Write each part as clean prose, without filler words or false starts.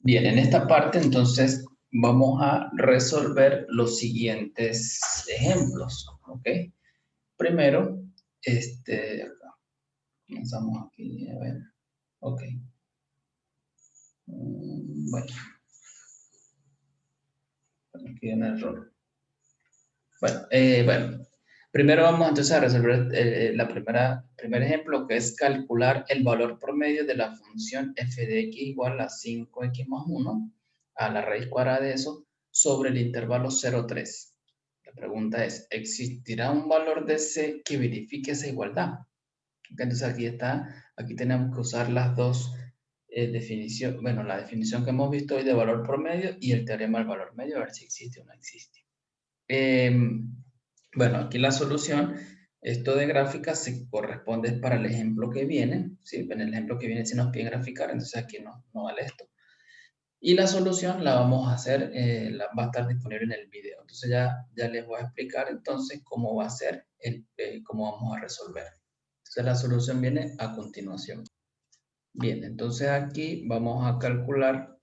Bien, en esta parte entonces vamos a resolver los siguientes ejemplos, ¿ok? Primero, acá, comenzamos aquí, a ver, ok. Bueno, aquí hay un error. Bueno, primero vamos entonces a resolver primer ejemplo, que es calcular el valor promedio de la función f de x igual a 5x más 1 a la raíz cuadrada de eso sobre el intervalo 0,3. La pregunta es, ¿existirá un valor de c que verifique esa igualdad? Entonces aquí tenemos que usar las dos definiciones, bueno, la definición que hemos visto hoy de valor promedio y el teorema del valor medio, a ver si existe o no existe. Bueno, aquí la solución, esto de gráfica se corresponde para el ejemplo que viene, ¿sí? En el ejemplo que viene si nos piden graficar, entonces aquí no vale esto. Y la solución la vamos a hacer, va a estar disponible en el video. Entonces ya les voy a explicar entonces cómo va a ser, cómo vamos a resolver. Entonces la solución viene a continuación. Bien, entonces aquí vamos a calcular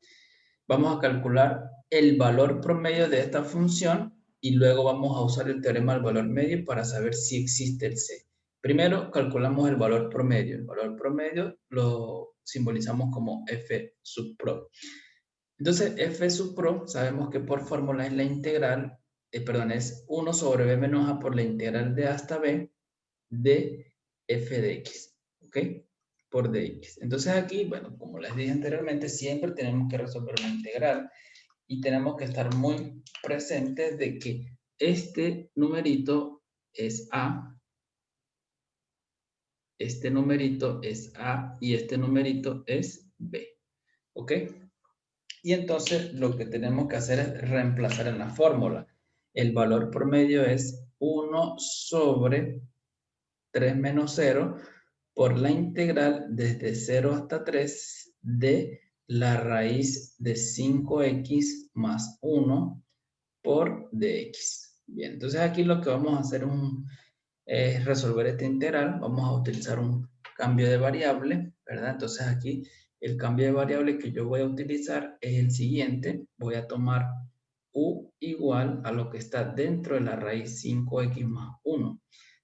el valor promedio de esta función y luego vamos a usar el teorema del valor medio para saber si existe el c. Primero calculamos el valor promedio. El valor promedio lo simbolizamos como f sub pro. Entonces f sub pro sabemos que por fórmula es la integral, es 1 sobre b menos a por la integral de a hasta b de f de x. ¿Ok? Por dx. Entonces aquí, bueno, como les dije anteriormente, siempre tenemos que resolver una integral y tenemos que estar muy presentes de que este numerito es a, este numerito es a y este numerito es b. ¿Ok? Y entonces lo que tenemos que hacer es reemplazar en la fórmula. El valor promedio es 1 sobre 3 menos 0 por la integral desde 0 hasta 3 de la raíz de 5x más 1 por dx. Bien, entonces aquí lo que vamos a hacer es resolver esta integral. Vamos a utilizar un cambio de variable, ¿verdad? Entonces aquí el cambio de variable que yo voy a utilizar es el siguiente. Voy a tomar u igual a lo que está dentro de la raíz 5x más 1.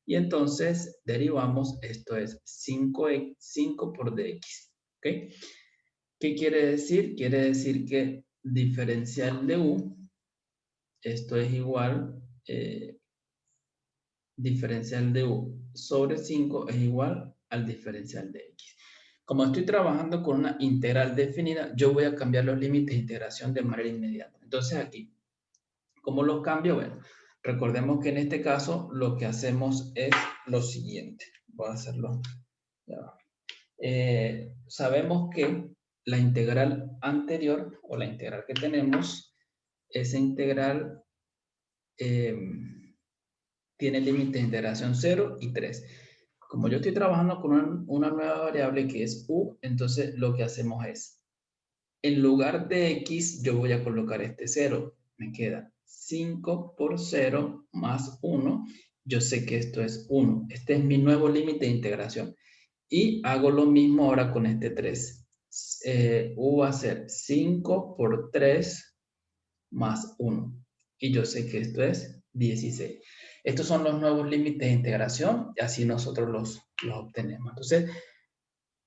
Y entonces derivamos, esto es 5 por dx. ¿Ok? ¿Qué quiere decir? Quiere decir que diferencial de u, esto es igual, diferencial de u sobre 5 es igual al diferencial de x. Como estoy trabajando con una integral definida, yo voy a cambiar los límites de integración de manera inmediata. Entonces aquí, ¿cómo los cambio? Bueno, recordemos que en este caso lo que hacemos es lo siguiente. Voy a hacerlo. Ya va. Sabemos que la integral anterior o la integral que tenemos, esa integral tiene límites de integración 0 y 3. Como yo estoy trabajando con una nueva variable que es u, entonces lo que hacemos es, en lugar de x, yo voy a colocar este 0. Me queda 5 por 0 más 1. Yo sé que esto es 1. Este es mi nuevo límite de integración. Y hago lo mismo ahora con este 3. U va a ser 5 por 3 más 1. Y yo sé que esto es 16. Estos son los nuevos límites de integración y así nosotros los obtenemos. Entonces,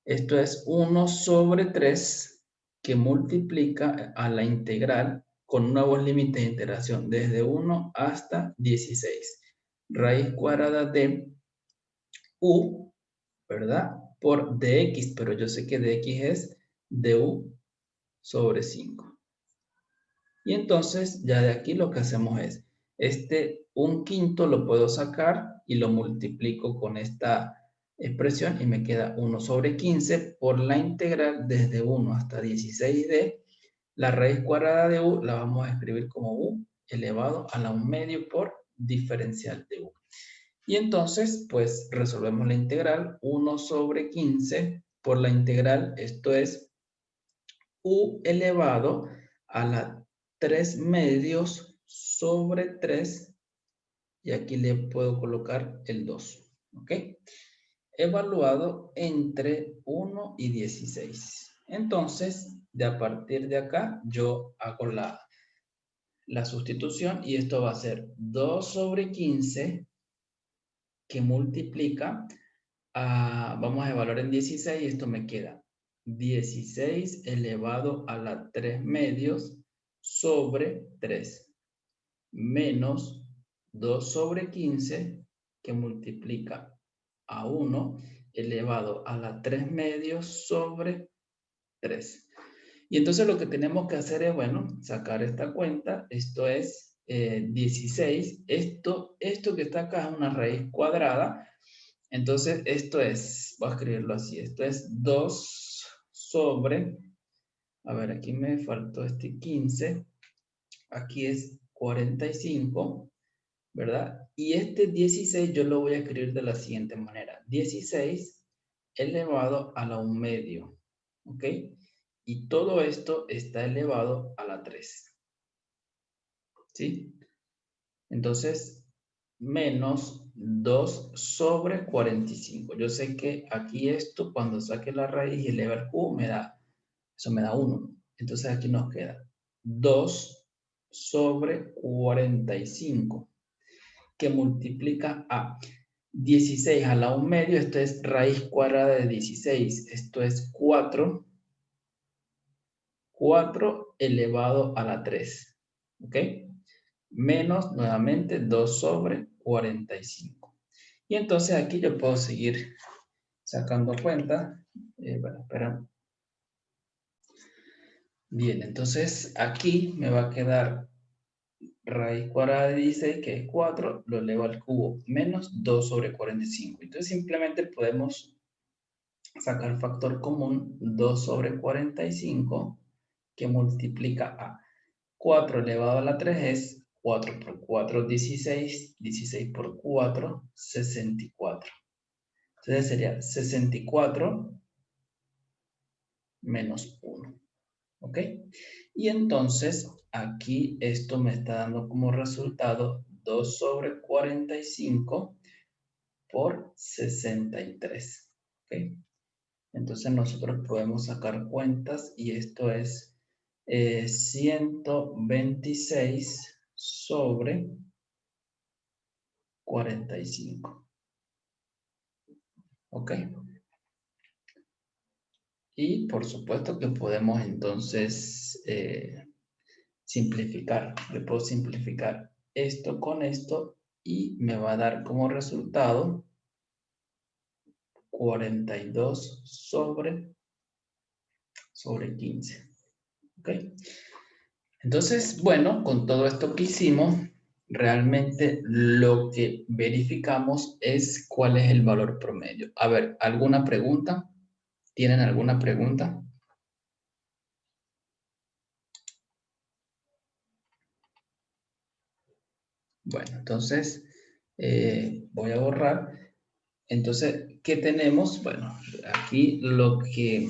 esto es 1 sobre 3 que multiplica a la integral con nuevos límites de integración desde 1 hasta 16. Raíz cuadrada de u, ¿verdad? Por dx, pero yo sé que dx es du sobre 5. Y entonces ya de aquí lo que hacemos es, un quinto lo puedo sacar y lo multiplico con esta expresión y me queda 1 sobre 15 por la integral desde 1 hasta 16 de la raíz cuadrada de u, la vamos a escribir como u elevado a la 1 medio por diferencial de u. Y entonces, pues resolvemos la integral 1 sobre 15 por la integral, esto es u elevado a la 3 medios sobre 3 y aquí le puedo colocar el 2, ¿ok? Evaluado entre 1 y 16. Entonces, de a partir de acá, yo hago la sustitución y esto va a ser 2 sobre 15 que multiplica vamos a evaluar en 16 y esto me queda 16 elevado a la 3 medios sobre 3 menos 2 sobre 15 que multiplica a 1 elevado a la 3 medios sobre 3. Y entonces lo que tenemos que hacer es, bueno, sacar esta cuenta. Esto es 16. Esto que está acá es una raíz cuadrada. Entonces, esto es, voy a escribirlo así, esto es 2 sobre, a ver, aquí me faltó este 15, aquí es 45, ¿verdad? Y este 16 yo lo voy a escribir de la siguiente manera, 16 elevado a la 1 medio, ¿ok? Y todo esto está elevado a la 3, ¿sí? Entonces, menos 2 sobre 45. Yo sé que aquí esto, cuando saque la raíz y eleva el cubo, eso me da 1. Entonces aquí nos queda 2 sobre 45, que multiplica a 16 a la 1 medio. Esto es raíz cuadrada de 16. Esto es 4 elevado a la 3. ¿Ok? Menos nuevamente 2 sobre 45. Y entonces aquí yo puedo seguir sacando cuenta. Bueno, espera. Bien, entonces aquí me va a quedar raíz cuadrada de 16, que es 4, lo elevo al cubo, menos 2 sobre 45. Entonces simplemente podemos sacar factor común 2 sobre 45, que multiplica a 4 elevado a la 3 es 4 por 4, 16, 16 por 4, 64. Entonces sería 64 menos 1. ¿Ok? Y entonces aquí esto me está dando como resultado 2 sobre 45 por 63. ¿Ok? Entonces nosotros podemos sacar cuentas y esto es 126 sobre 45. ¿Ok? Y por supuesto que podemos entonces simplificar. Le puedo simplificar esto con esto y me va a dar como resultado 42 sobre 15. ¿Ok? Entonces, bueno, con todo esto que hicimos, realmente lo que verificamos es cuál es el valor promedio. A ver, ¿alguna pregunta? ¿Tienen alguna pregunta? Bueno, entonces voy a borrar. Entonces, ¿qué tenemos? Bueno, aquí lo que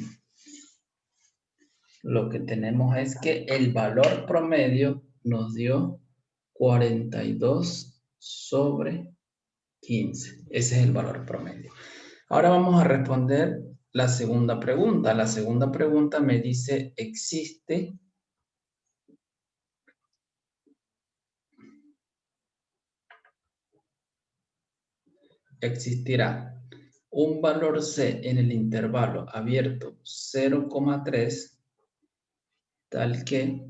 tenemos es que el valor promedio nos dio 42 sobre 15. Ese es el valor promedio. Ahora vamos a responder la segunda pregunta. La segunda pregunta me dice, existirá un valor C en el intervalo abierto 0,3 tal que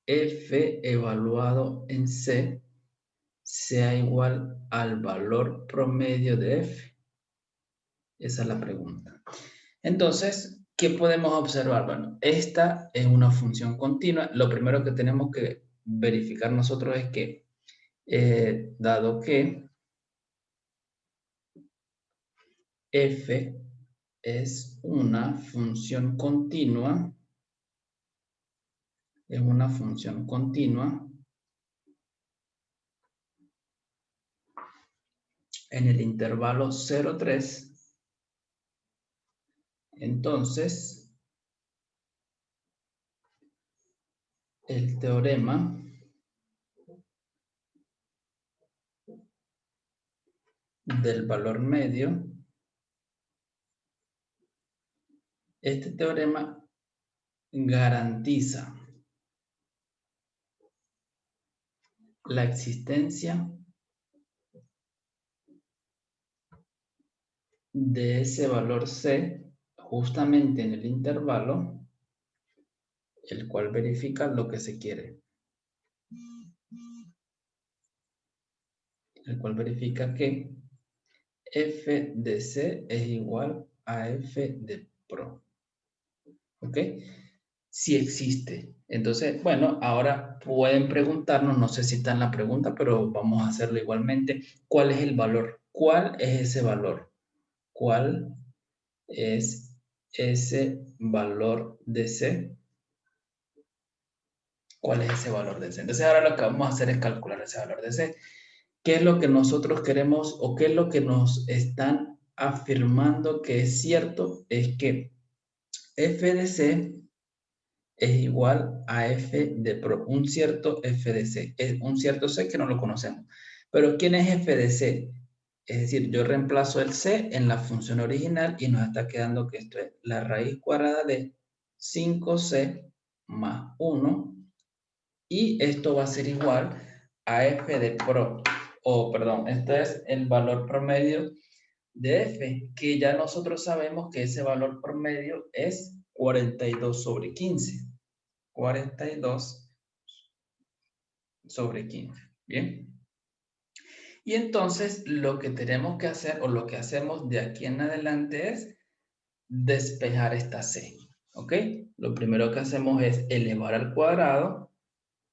F evaluado en C sea igual al valor promedio de F. Esa es la pregunta. Entonces, ¿qué podemos observar? Bueno, esta es una función continua. Lo primero que tenemos que verificar nosotros es que, dado que F es una función continua, en el intervalo 0,3, entonces el teorema del valor medio Este teorema garantiza la existencia de ese valor C justamente en el intervalo, el cual verifica lo que se quiere. El cual verifica que f de C es igual a f de pro. ¿Ok? Si existe. Entonces, bueno, ahora pueden preguntarnos, no sé si está en la pregunta, pero vamos a hacerlo igualmente. ¿Cuál es el valor? ¿Cuál es ese valor? ¿Cuál es ese valor de C? ¿Cuál es ese valor de C? Entonces, ahora lo que vamos a hacer es calcular ese valor de C. ¿Qué es lo que nosotros queremos o qué es lo que nos están afirmando que es cierto? Es que f de C es igual a f de pro, un cierto f de C, es un cierto C que no lo conocemos. Pero ¿quién es f de C? Es decir, yo reemplazo el C en la función original y nos está quedando que esto es la raíz cuadrada de 5C más 1 y esto va a ser igual a f de pro, o perdón, este es el valor promedio de f, que ya nosotros sabemos que ese valor promedio es 42 sobre 15. 42 sobre 15. Bien. Y entonces lo que tenemos que hacer o lo que hacemos de aquí en adelante es despejar esta C. ¿Ok? Lo primero que hacemos es elevar al cuadrado.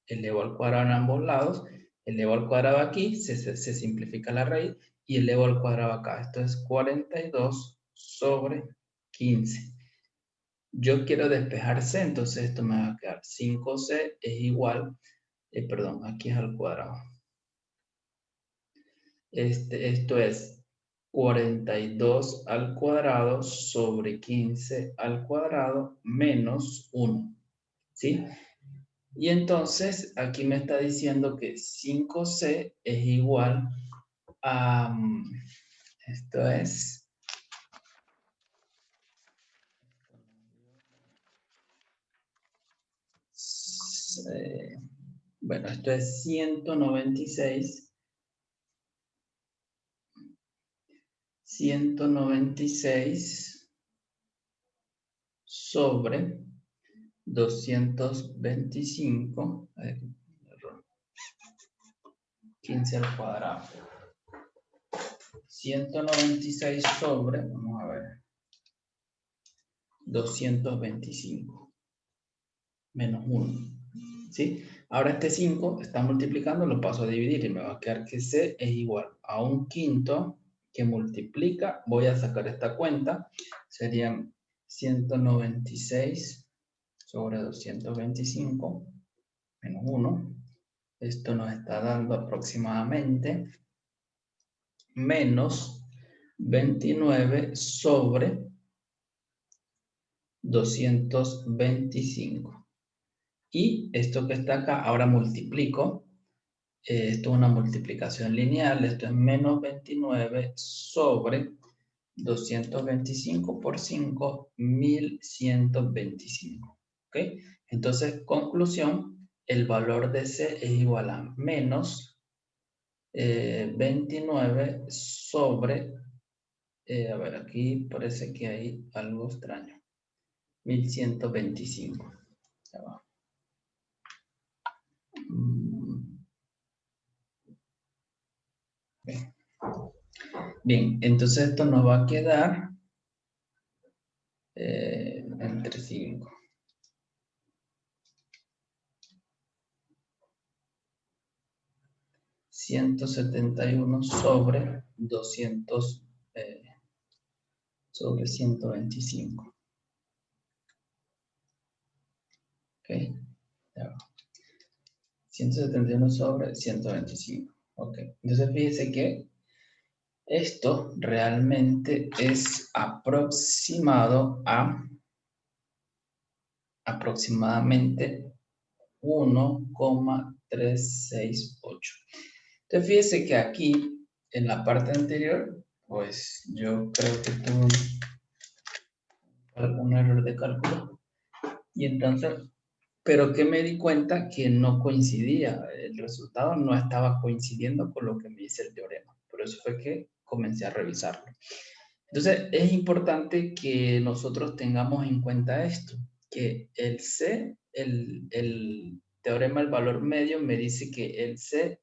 Elevo al cuadrado en ambos lados. Elevo al cuadrado aquí. Se simplifica la raíz. Y elevo al cuadrado acá. Esto es 42 sobre 15. Yo quiero despejar C. Entonces esto me va a quedar 5C es igual. Perdón, aquí es al cuadrado. Esto es 42 al cuadrado sobre 15 al cuadrado menos 1. ¿Sí? Y entonces aquí me está diciendo que 5C es igual a... esto es... bueno, esto es 196 sobre 225, 15 al cuadrado. 196 sobre, vamos a ver, 225 menos 1. ¿Sí? Ahora este 5 está multiplicando, lo paso a dividir y me va a quedar que C es igual a un quinto que multiplica, voy a sacar esta cuenta, serían 196 sobre 225 menos 1. Esto nos está dando aproximadamente menos 29 sobre 225. Y esto que está acá, ahora multiplico. Esto es una multiplicación lineal. Esto es menos 29 sobre 225 por 5, 1125. ¿Ok? Entonces, conclusión, el valor de C es igual a menos 29 sobre, a ver, aquí parece que hay algo extraño. 1125. Ya va. Bien. Bien, entonces esto nos va a quedar entre 5. 171 sobre 200 sobre 125. ¿Ok? Ya va. 171 sobre 125. Ok. Entonces fíjese que esto realmente es aproximado a aproximadamente 1,368. Entonces fíjese que aquí en la parte anterior, pues yo creo que tuve un un error de cálculo. Y entonces, pero que me di cuenta que no coincidía, el resultado no estaba coincidiendo con lo que me dice el teorema. Por eso fue que comencé a revisarlo. Entonces, es importante que nosotros tengamos en cuenta esto, que el C, el teorema del valor medio me dice que el C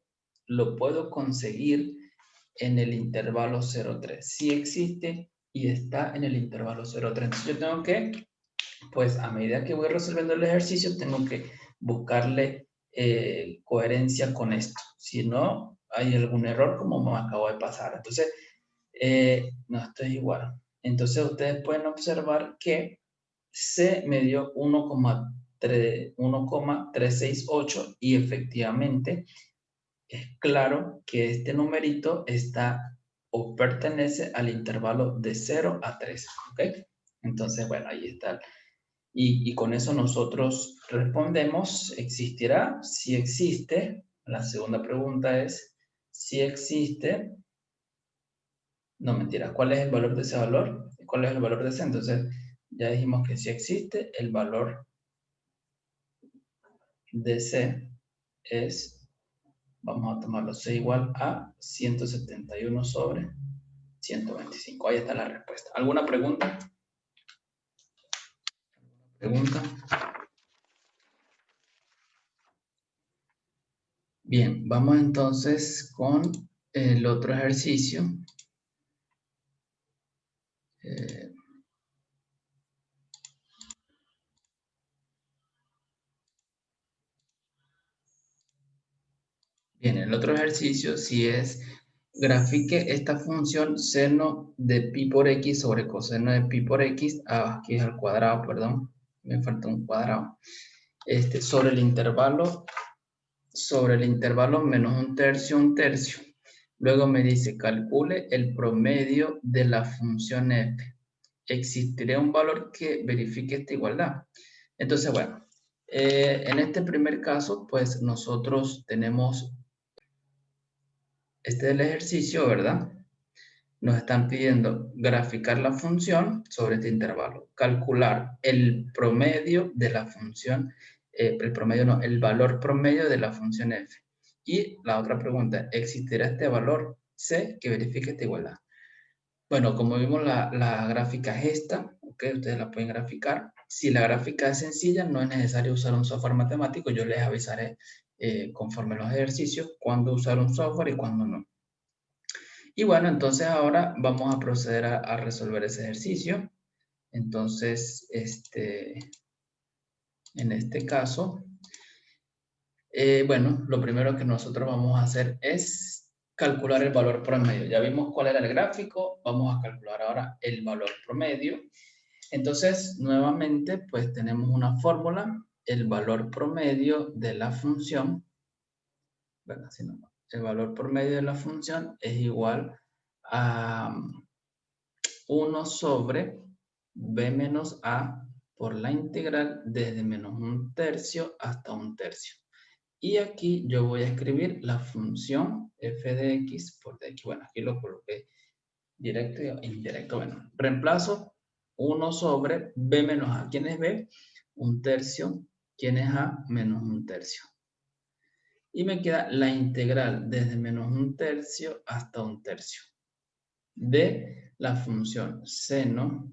lo puedo conseguir en el intervalo 0,3. Sí existe y está en el intervalo 0,3. Entonces, yo tengo que, pues a medida que voy resolviendo el ejercicio, tengo que buscarle coherencia con esto. Si no, hay algún error como me acabo de pasar. Entonces, no, esto es igual. Entonces, ustedes pueden observar que C me dio 1,368 y efectivamente es claro que este numerito está o pertenece al intervalo de 0 a 3, ¿ok? Entonces, bueno, ahí está. Y con eso nosotros respondemos, ¿existirá? Si existe. La segunda pregunta es, si existe. No, mentira. ¿Cuál es el valor de ese valor? ¿Cuál es el valor de ese? Entonces, ya dijimos que si existe, el valor de C es, vamos a tomarlo, C igual a 171 sobre 125. Ahí está la respuesta. ¿Alguna pregunta? ¿Pregunta? Bien, vamos entonces con el otro ejercicio. Bien, el otro ejercicio si es grafique esta función seno de pi por x sobre coseno de pi por x, aquí es al cuadrado, perdón, me falta un cuadrado, sobre el intervalo menos un tercio. Luego me dice, calcule el promedio de la función f. ¿Existiría un valor que verifique esta igualdad? Entonces, bueno, en este primer caso, pues nosotros tenemos este es el ejercicio, ¿verdad? Nos están pidiendo graficar la función sobre este intervalo, calcular el promedio de la función, el promedio no, el valor promedio de la función f. Y la otra pregunta, ¿existirá este valor c que verifique esta igualdad? Bueno, como vimos la gráfica es esta, ¿ok? Ustedes la pueden graficar. Si la gráfica es sencilla, no es necesario usar un software matemático, yo les avisaré conforme los ejercicios cuándo usar un software y cuándo no. Y bueno, entonces ahora vamos a proceder a resolver ese ejercicio. Entonces, en este caso, bueno, lo primero que nosotros vamos a hacer es calcular el valor promedio. Ya vimos cuál era el gráfico, vamos a calcular ahora el valor promedio. Entonces, nuevamente, pues tenemos una fórmula, el valor promedio de la función, ¿verdad? Si no, el valor promedio de la función es igual a 1 sobre b menos a por la integral desde menos un tercio hasta un tercio. Y aquí yo voy a escribir la función f de x por dx. Bueno, aquí lo coloqué directo e indirecto. Bueno, reemplazo 1 sobre b menos a. ¿Quién es b? Un tercio. ¿Quién es a? Menos un tercio. Y me queda la integral desde menos un tercio hasta un tercio de la función seno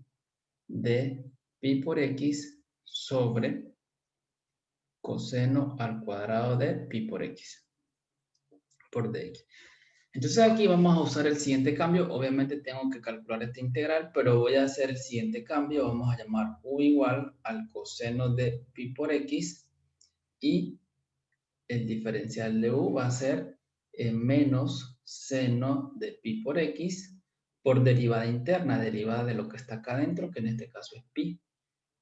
de pi por x sobre coseno al cuadrado de pi por x por dx. Entonces aquí vamos a usar el siguiente cambio. Obviamente tengo que calcular esta integral, pero voy a hacer el siguiente cambio. Vamos a llamar u igual al coseno de pi por x y el diferencial de u va a ser menos seno de pi por x por derivada interna, derivada de lo que está acá adentro, que en este caso es pi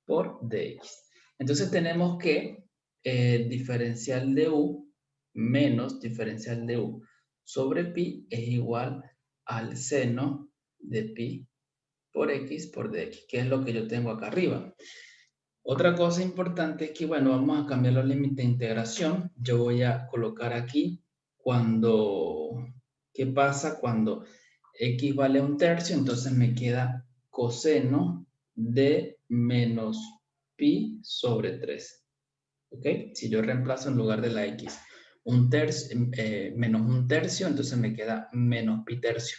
por dx. Entonces tenemos que diferencial de u menos diferencial de u sobre pi es igual al seno de pi por x por dx, que es lo que yo tengo acá arriba. Otra cosa importante es que, bueno, vamos a cambiar los límites de integración. Yo voy a colocar aquí ¿qué pasa cuando x vale un tercio? Entonces me queda coseno de menos pi sobre 3. ¿Ok? Si yo reemplazo en lugar de la x menos un tercio, entonces me queda menos pi tercio.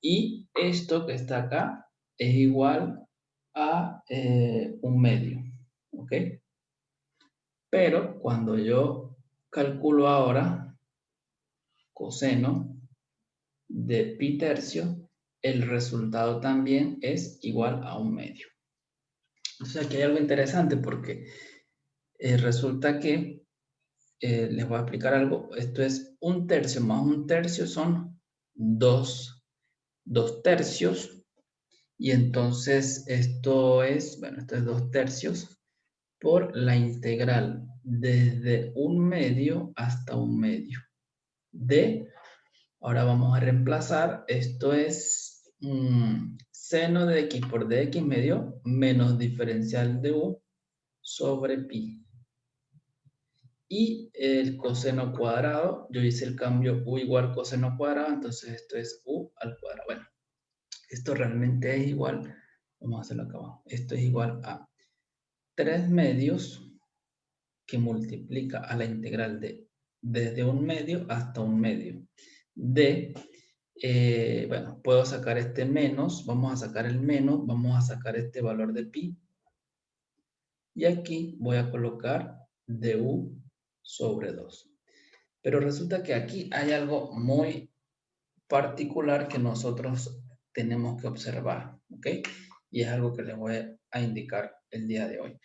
Y esto que está acá es igual a un medio. ¿Ok? Pero cuando yo calculo ahora coseno de pi tercio, el resultado también es igual a un medio. Entonces aquí hay algo interesante porque resulta que, les voy a explicar algo, esto es un tercio más un tercio son dos tercios, y entonces esto es, bueno, esto es 2 tercios por la integral desde un medio hasta un medio de, ahora vamos a reemplazar, esto es seno de x por dx medio menos diferencial de u sobre pi. Y el coseno cuadrado, yo hice el cambio u igual coseno cuadrado, entonces esto es u al cuadrado. Bueno, esto realmente es igual, vamos a hacerlo acá abajo, esto es igual a 3 medios que multiplica a la integral de desde un medio hasta un medio de, bueno, puedo sacar este menos, vamos a sacar el menos, vamos a sacar este valor de pi, y aquí voy a colocar du sobre 2. Pero resulta que aquí hay algo muy particular que nosotros tenemos que observar, ¿ok? Y es algo que les voy a indicar el día de hoy.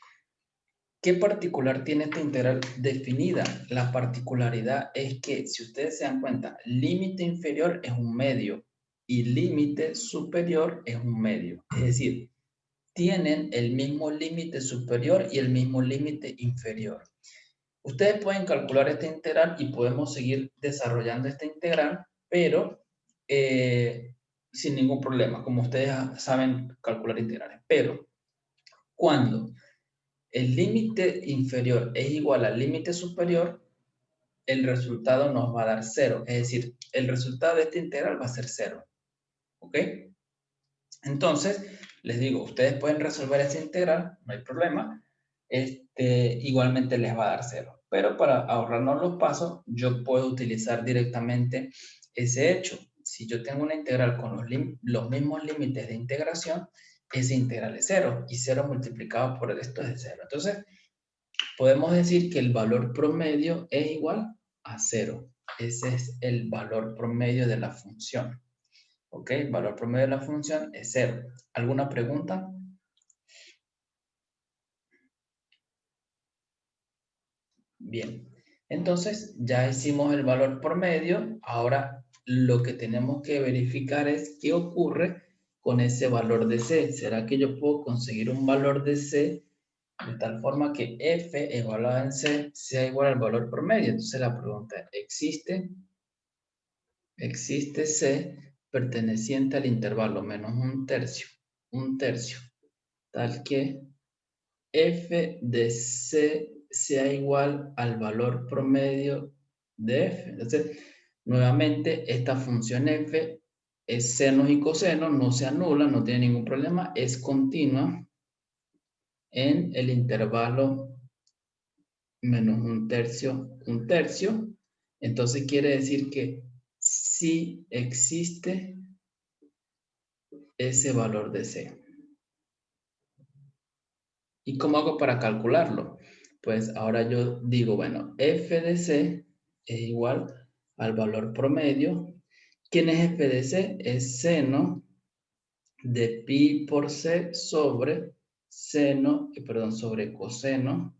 ¿Qué particular tiene esta integral definida? La particularidad es que, si ustedes se dan cuenta, límite inferior es un medio y límite superior es un medio. Es decir, tienen el mismo límite superior y el mismo límite inferior. Ustedes pueden calcular esta integral y podemos seguir desarrollando esta integral, pero sin ningún problema, como ustedes saben calcular integrales. Pero cuando el límite inferior es igual al límite superior, el resultado nos va a dar 0. Es decir, el resultado de esta integral va a ser 0. ¿Ok? Entonces, les digo, ustedes pueden resolver esta integral, no hay problema. Igualmente les va a dar 0. Pero para ahorrarnos los pasos, yo puedo utilizar directamente ese hecho. Si yo tengo una integral con los mismos límites de integración, esa integral es 0. Y 0 multiplicado por esto es 0. Entonces, podemos decir que el valor promedio es igual a 0. Ese es el valor promedio de la función. ¿Ok? El valor promedio de la función es 0. ¿Alguna pregunta? Bien. Entonces, ya hicimos el valor promedio. Ahora, lo que tenemos que verificar es qué ocurre con ese valor de C. ¿Será que yo puedo conseguir un valor de C de tal forma que F evaluado en C sea igual al valor promedio? Entonces, la pregunta es, ¿existe C perteneciente al intervalo menos un tercio, tal que f de C sea igual al valor promedio de f? Entonces, nuevamente, esta función f es senos y cosenos, no se anula, no tiene ningún problema, es continua en el intervalo menos un tercio, un tercio. Entonces quiere decir que sí existe ese valor de C. ¿Y cómo hago para calcularlo? Pues ahora yo digo, bueno, f de C es igual al valor promedio. ¿Quién es f de C? Es seno de pi por C sobre sobre coseno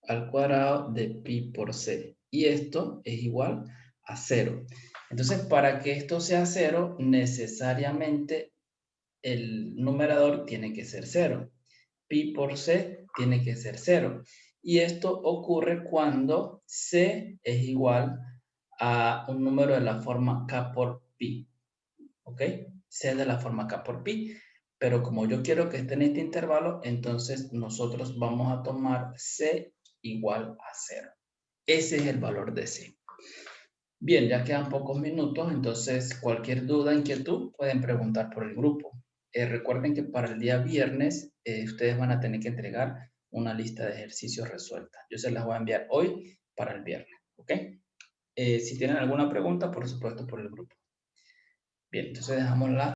al cuadrado de pi por C. Y esto es igual a 0. Entonces, para que esto sea 0, necesariamente el numerador tiene que ser 0. Pi por C tiene que ser 0. Y esto ocurre cuando C es igual a un número de la forma K por pi. ¿Ok? C es de la forma K por pi. Pero como yo quiero que esté en este intervalo, entonces nosotros vamos a tomar C igual a 0. Ese es el valor de C. Bien, ya quedan pocos minutos, entonces cualquier duda, inquietud, pueden preguntar por el grupo. recuerden que para el día viernes ustedes van a tener que entregar una lista de ejercicios resuelta. Yo se las voy a enviar hoy para el viernes, ¿ok? Si tienen alguna pregunta, por supuesto, por el grupo. Bien, entonces dejamos la